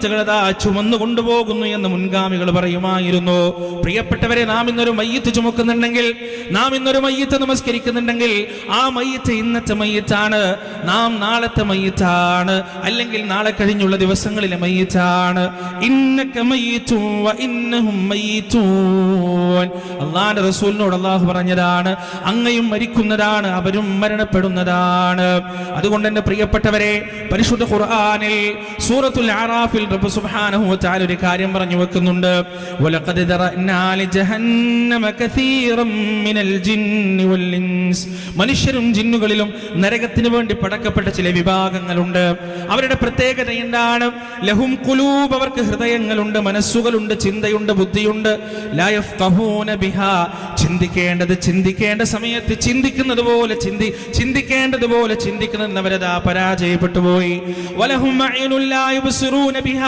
മയ്യിത്തുകളതാ ചുമന്നു കൊണ്ടുപോകുന്നു എന്ന് മുൻഗാമികൾ പറയുമായിരുന്നു. പ്രിയപ്പെട്ടവരെ, നാം ഇന്നൊരു മയ്യിത്ത് ചുമക്കുന്നുണ്ടെങ്കിൽ, നാം ഇന്നൊരു മയ്യിത്ത് നമസ്കരിക്കുന്നുണ്ടെങ്കിൽ, ആ മയ്യിത്ത് ഇന്നത്തെ മയ്യിത്താണ്, നാം നാളത്തെ മയ്യിത്താണ്, അല്ലെങ്കിൽ നാളെ കഴിഞ്ഞുള്ള ദിവസങ്ങളിലെ മയ്യിത്താണ്. ഇന്നക മയ്യിത്തുൻ വ ഇന്നഹും മയ്യിത്തൂൻ. അല്ലാഹുവിന്റെ റസൂലിനോട് അല്ലാഹു പറഞ്ഞതാണ്, അങ്ങയും മരിക്കുന്നതാണ്, അവരും മരണപ്പെടുന്നതാണ്. അതുകൊണ്ട് എന്റെ പ്രിയപ്പെട്ടവരെ, പരിശുദ്ധ ഖുർആനിൽ സൂറത്തുൽ അറാഫിൽ റബ്ബ് സുബ്ഹാനഹു വ തആല ഒരു കാര്യം പറഞ്ഞു വെക്കുന്നുണ്ട്. വലഖദ് ദറഅനാ ലിജഹന്നമ കസീറൻ മിനൽ ജിന്നി വൽ ഇൻസ്. മനുഷ്യരും ജിന്നുകളിലും നരകത്തിന് വേണ്ടി പടക്കപ്പെട്ട ചില വിഭാഗങ്ങളുണ്ട്. അവരുടെ പ്രത്യേകത എന്താണ്? ലഹും ഖുലൂബ്, അവർക്ക് ഹൃദയങ്ങളുണ്ട്, മനസ്സുകളുണ്ട്, ചിന്തയുണ്ട്, ബുദ്ധിയുണ്ട്. ലാ യഫ്ഖഹൂന ബിഹാ, ചിന്തിക്കേണ്ട സമയത്ത് ചിന്തിക്കുന്നതുപോലെ ചിന്തിക്കേണ്ടതുപോലെ ചിന്തിക്കുന്നവരതാ പരാജയപ്പെട്ടു പോയി. വലഹും അയ്നുൻ ലാ യുബ്സിറൂന ബിഹാ,